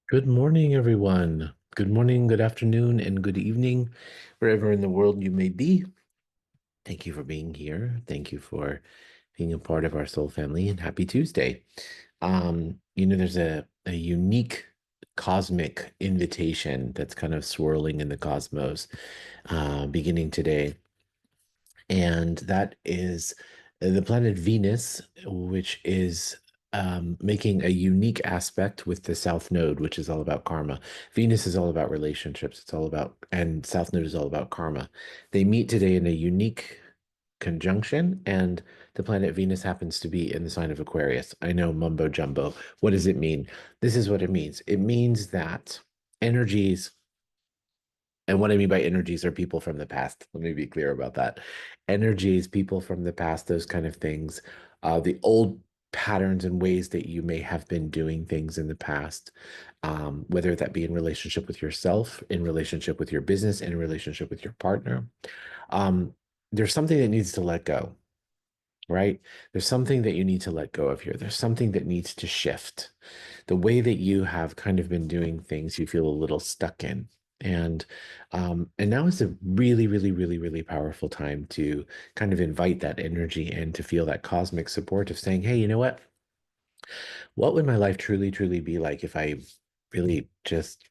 Good morning, everyone. Good morning, good afternoon, and good evening, wherever in the world you may be. Thank you for being here. Thank you for being a part of our soul family, and happy Tuesday. There's a unique cosmic invitation that's kind of swirling in the cosmos, beginning today. And that is the planet Venus, which is making a unique aspect with the South Node, which is all about karma. Venus is all about relationships. It's all about, and South Node is all about karma. They meet today in a unique conjunction, and the planet Venus happens to be in the sign of Aquarius. I know mumbo jumbo. What does it mean? This is what it means. It means that energies, and what I mean by energies are people from the past. Let me be clear about that. Energies, people from the past, those kind of things, the old patterns and ways that you may have been doing things in the past, whether that be in relationship with yourself, in relationship with your business, in relationship with your partner. Um, there's something that needs to let go, right? There's something that you need to let go of here. There's something that needs to shift. The way that you have kind of been doing things, you feel a little stuck in. And now is a really, really, really, really powerful time to kind of invite that energy and to feel that cosmic support of saying, hey, you know what would my life truly, truly be like if I really just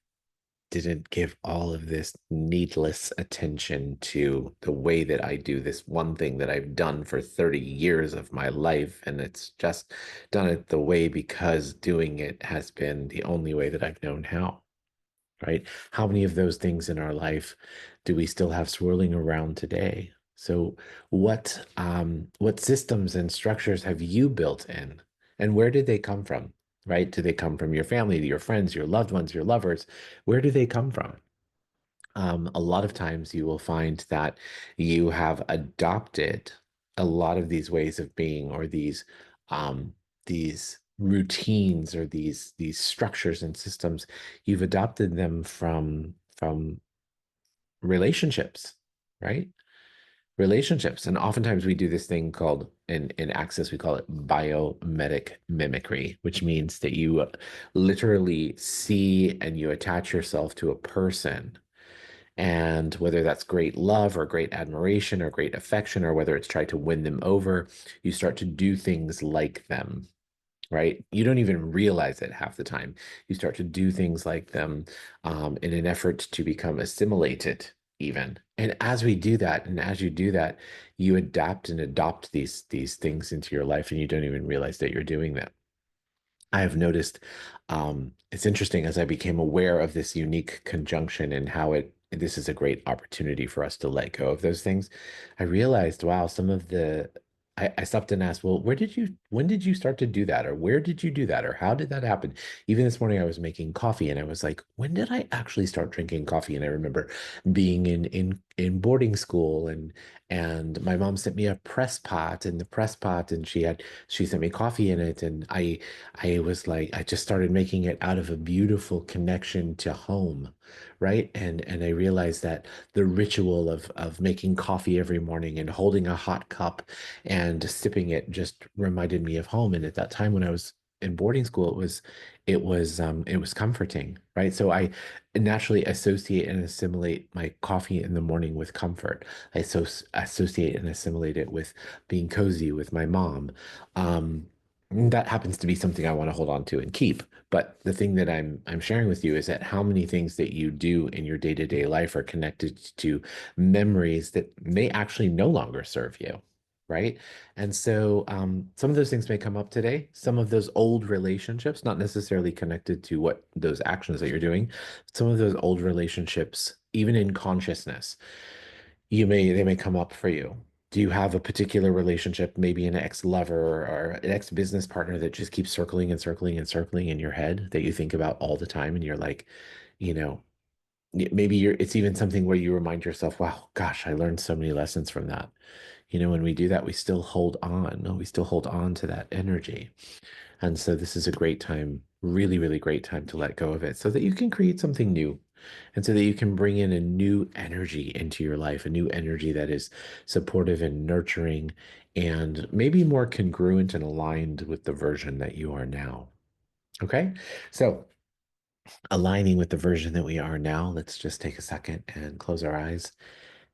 didn't give all of this needless attention to the way that I do this one thing that I've done for 30 years of my life. And it's just done it the way because doing it has been the only way that I've known how, right? How many of those things in our life do we still have swirling around today? So what systems and structures have you built in? And where did they come from? Right? Do they come from your family, your friends, your loved ones, your lovers? Where do they come from? A lot of times you will find that you have adopted a lot of these ways of being or these routines or these structures and systems. You've adopted them from relationships, right? Relationships. And oftentimes we do this thing called in Access, we call it biomimetic mimicry, which means that you literally see and you attach yourself to a person, and whether that's great love or great admiration or great affection, or whether it's try to win them over, you start to do things like them, right? You don't even realize it half the time. You start to do things like them in an effort to become assimilated, even. And as we do that, and as you do that, you adapt and adopt these things into your life, and you don't even realize that you're doing that. I have noticed it's interesting as I became aware of this unique conjunction and how this is a great opportunity for us to let go of those things. I realized, wow, I stopped and asked, well, when did you start to do that? Or where did you do that? Or how did that happen? Even this morning, I was making coffee and I was like, when did I actually start drinking coffee? And I remember being in boarding school, and my mom sent me a press pot, and the press pot, and she sent me coffee in it. And I was like, I just started making it out of a beautiful connection to home, right? And I realized that the ritual of making coffee every morning and holding a hot cup and sipping it just reminded me of home. And at that time when I was in boarding school, it was comforting, right? So I naturally associate and assimilate my coffee in the morning with comfort. Associate and assimilate it with being cozy with my mom. That happens to be something I want to hold on to and keep. But the thing that I'm sharing with you is that how many things that you do in your day-to-day life are connected to memories that may actually no longer serve you, right? And so some of those things may come up today. Some of those old relationships, not necessarily connected to what those actions that you're doing, some of those old relationships, even in consciousness, they may come up for you. Do you have a particular relationship, maybe an ex-lover or an ex-business partner that just keeps circling and circling and circling in your head that you think about all the time? And you're like, you know, maybe it's even something where you remind yourself, wow, gosh, I learned so many lessons from that. When we do that, we still hold on. No, we still hold on to that energy. And so this is a great time, really, really great time to let go of it so that you can create something new, and so that you can bring in a new energy into your life, a new energy that is supportive and nurturing and maybe more congruent and aligned with the version that you are now. Okay. So aligning with the version that we are now, let's just take a second and close our eyes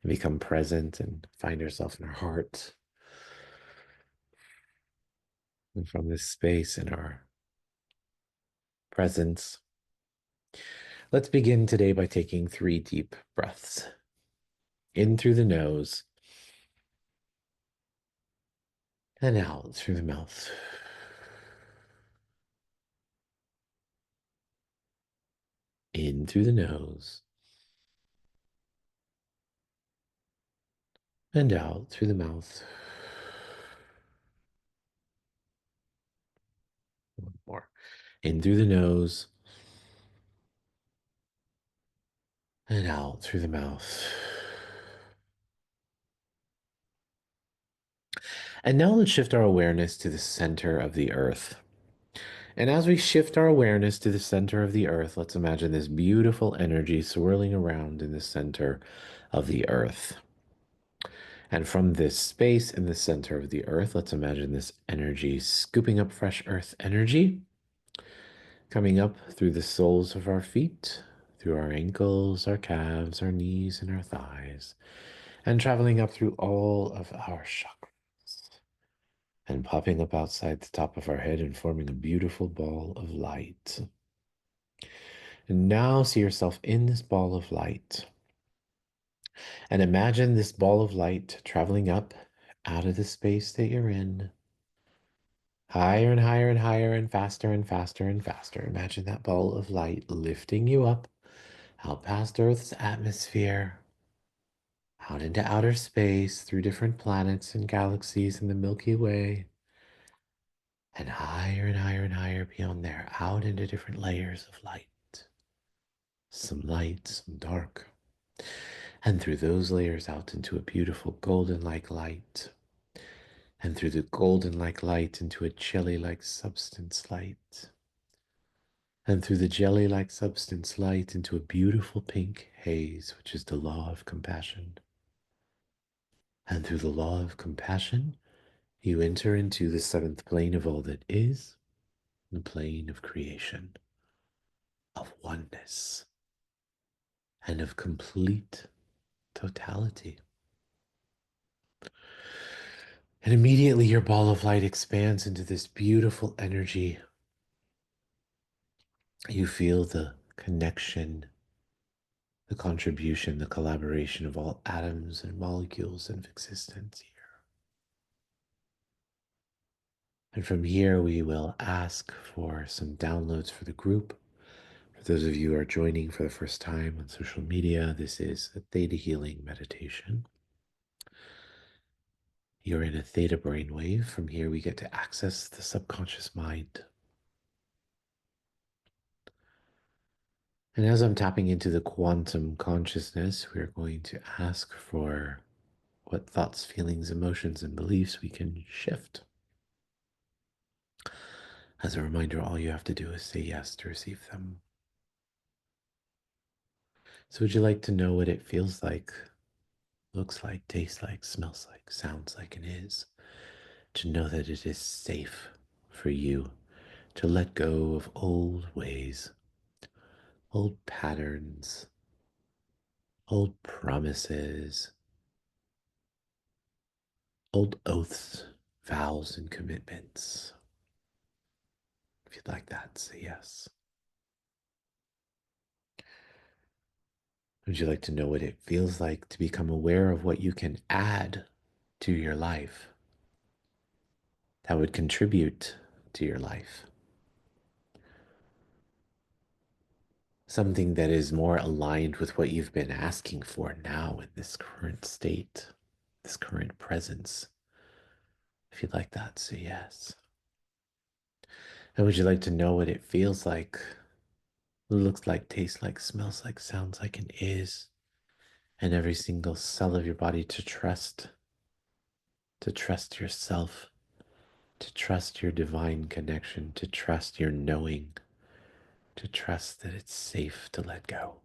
and become present and find ourselves in our heart. And from this space in our presence, let's begin today by taking 3 deep breaths. In through the nose and out through the mouth. In through the nose and out through the mouth. One more. In through the nose and out through the mouth. And now let's shift our awareness to the center of the earth. And as we shift our awareness to the center of the earth, let's imagine this beautiful energy swirling around in the center of the earth. And from this space in the center of the earth, let's imagine this energy scooping up fresh earth energy, coming up through the soles of our feet, through our ankles, our calves, our knees, and our thighs, and traveling up through all of our chakras, and popping up outside the top of our head and forming a beautiful ball of light. And now see yourself in this ball of light. And imagine this ball of light traveling up out of the space that you're in, higher and higher and higher and faster and faster and faster. Imagine that ball of light lifting you up, out past Earth's atmosphere, out into outer space, through different planets and galaxies in the Milky Way, and higher and higher and higher beyond there, out into different layers of light. Some light, some dark, and through those layers out into a beautiful golden-like light, and through the golden-like light into a jelly-like substance light, and through the jelly-like substance light into a beautiful pink haze, which is the law of compassion. And through the law of compassion, you enter into the 7th plane of all that is, the plane of creation, of oneness, and of complete totality. And immediately your ball of light expands into this beautiful energy. You feel the connection, the contribution, the collaboration of all atoms and molecules of existence here. And from here, we will ask for some downloads for the group. For those of you who are joining for the first time on social media, this is a theta healing meditation. You're in a theta brainwave. From here, we get to access the subconscious mind. And as I'm tapping into the quantum consciousness, we're going to ask for what thoughts, feelings, emotions, and beliefs we can shift. As a reminder, all you have to do is say yes to receive them. So would you like to know what it feels like, looks like, tastes like, smells like, sounds like, and is? To know that it is safe for you to let go of old ways, old patterns, old promises, old oaths, vows, and commitments. If you'd like that, say yes. Would you like to know what it feels like to become aware of what you can add to your life that would contribute to your life? Something that is more aligned with what you've been asking for now in this current state, this current presence. If you'd like that, say yes. And would you like to know what it feels like, looks like, tastes like, smells like, sounds like, and is, and every single cell of your body to trust yourself, to trust your divine connection, to trust your knowing, to trust that it's safe to let go?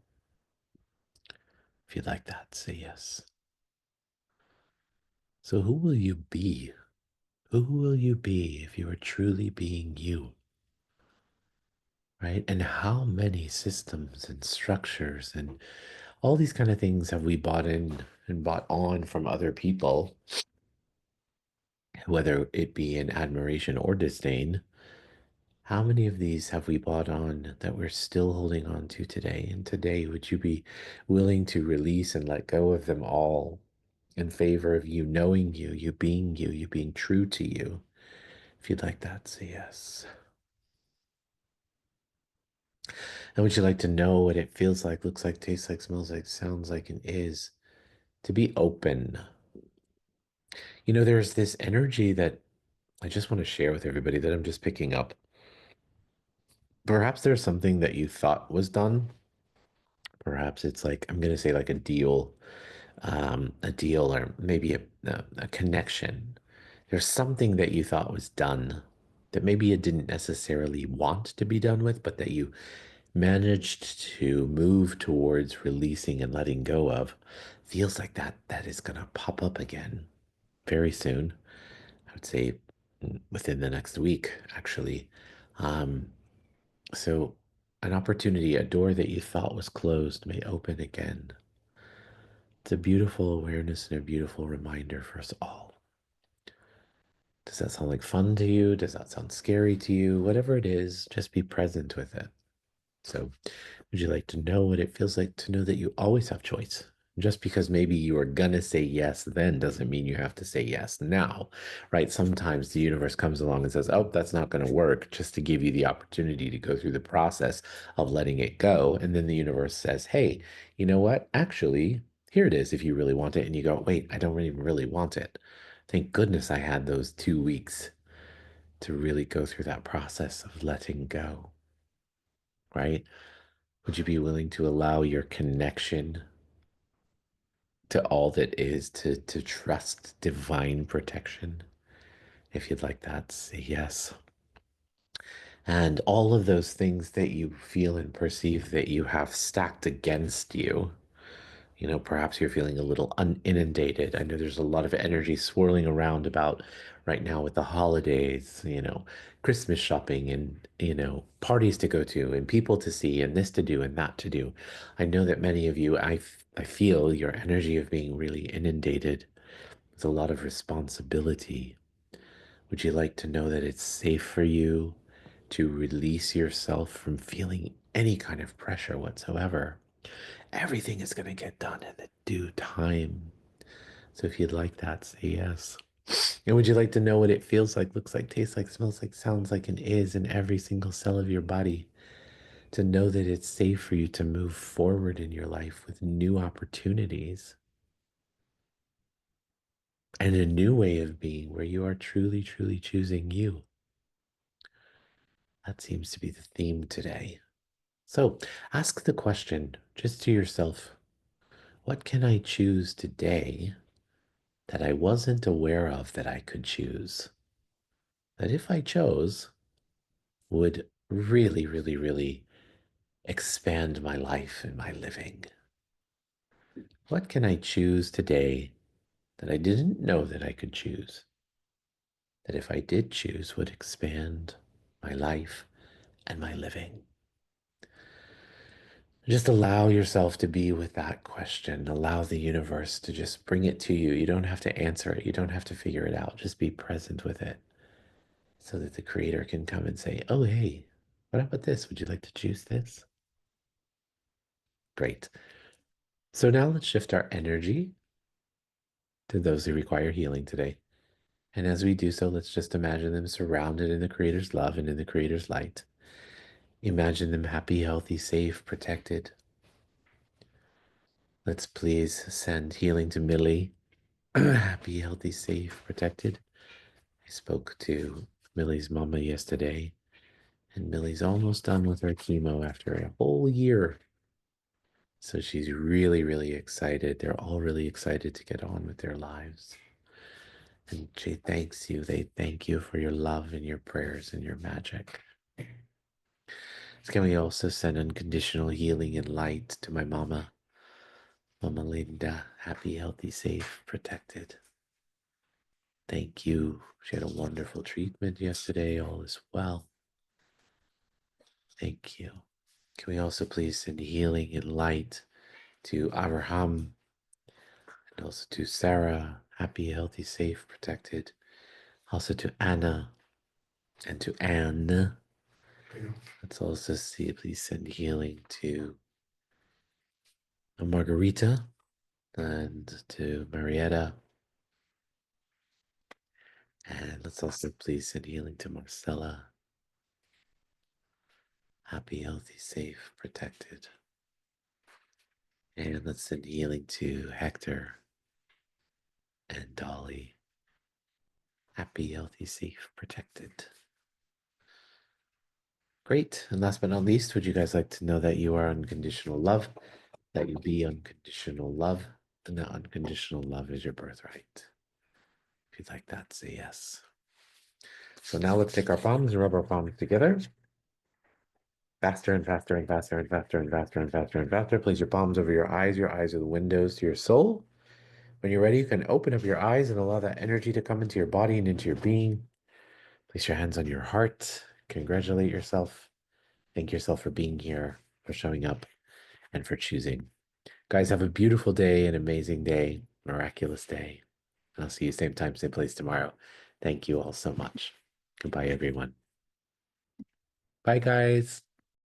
If you'd like that, say yes. So who will you be? Who will you be if you are truly being you? right? And how many systems and structures and all these kind of things have we bought in and bought on from other people, whether it be in admiration or disdain? How many of these have we bought on that we're still holding on to today? And today, would you be willing to release and let go of them all in favor of you knowing you, you being true to you? If you'd like that, say yes. And would you like to know what it feels like, looks like, tastes like, smells like, sounds like, and is to be open? You know, there's this energy that I just want to share with everybody that I'm just picking up. Perhaps there's something that you thought was done. Perhaps it's like, I'm going to say like a deal or maybe a connection. There's something that you thought was done that maybe you didn't necessarily want to be done with, but that you managed to move towards releasing and letting go of. Feels like that is going to pop up again very soon. I would say within the next week, actually. Um, so an opportunity, a door that you thought was closed may open again. It's a beautiful awareness and a beautiful reminder for us all. Does that sound like fun to you? Does that sound scary to you? Whatever it is, just be present with it. So, would you like to know what it feels like to know that you always have choice? Just because maybe you are gonna say yes then doesn't mean you have to say yes now, right? Sometimes the universe comes along and says, oh, that's not gonna work, just to give you the opportunity to go through the process of letting it go. And then the universe says, hey, you know what? Actually, here it is if you really want it. And you go, wait, I don't really want it. Thank goodness I had those 2 weeks to really go through that process of letting go, right? Would you be willing to allow your connection to all that is to trust divine protection? If you'd like that, say yes. And all of those things that you feel and perceive that you have stacked against you, you know, perhaps you're feeling a little inundated. I know there's a lot of energy swirling around about right now with the holidays, you know, Christmas shopping and, you know, parties to go to and people to see and this to do and that to do. I know that many of you, I feel your energy of being really inundated with a lot of responsibility. Would you like to know that it's safe for you to release yourself from feeling any kind of pressure whatsoever? Everything is going to get done in the due time. So if you'd like that, say yes. And would you like to know what it feels like, looks like, tastes like, smells like, sounds like, and is in every single cell of your body? To know that it's safe for you to move forward in your life with new opportunities and a new way of being where you are truly, truly choosing you. That seems to be the theme today. So ask the question just to yourself, what can I choose today that I wasn't aware of that I could choose? That if I chose, would really, really, really expand my life and my living. What can I choose today that I didn't know that I could choose? That if I did choose would expand my life and my living. Just allow yourself to be with that question. Allow the universe to just bring it to you. You don't have to answer it. You don't have to figure it out. Just be present with it so that the creator can come and say, oh, hey, what about this? Would you like to choose this? Great. So now let's shift our energy to those who require healing today. And as we do so, let's just imagine them surrounded in the Creator's love and in the Creator's light. Imagine them happy, healthy, safe, protected. Let's please send healing to Millie. Happy, healthy, safe, protected. I spoke to Millie's mama yesterday, and Millie's almost done with her chemo after a whole year. So she's really, really excited. They're all really excited to get on with their lives. And she thanks you. They thank you for your love and your prayers and your magic. So can we also send unconditional healing and light to my mama, Mama Linda, happy, healthy, safe, protected. Thank you. She had a wonderful treatment yesterday. All is well. Thank you. Can we also please send healing and light to Abraham and also to Sarah, happy, healthy, safe, protected. Also to Anna and to Anne. Let's also see, please send healing to Margarita and to Marietta. And let's also please send healing to Marcella. Happy, healthy, safe, protected. And let's send healing to Hector and Dolly. Happy, healthy, safe, protected. Great. And last but not least, would you guys like to know that you are unconditional love, that you be unconditional love, and that unconditional love is your birthright? If you'd like that, say yes. So now let's take our palms and rub our palms together. Faster and faster and faster and faster and faster and faster and faster. Place your palms over your eyes. Your eyes are the windows to your soul. When you're ready, you can open up your eyes and allow that energy to come into your body and into your being. Place your hands on your heart. Congratulate yourself. Thank yourself for being here, for showing up, and for choosing. Guys, have a beautiful day, an amazing day, miraculous day. And I'll see you same time, same place tomorrow. Thank you all so much. Goodbye, everyone. Bye, guys.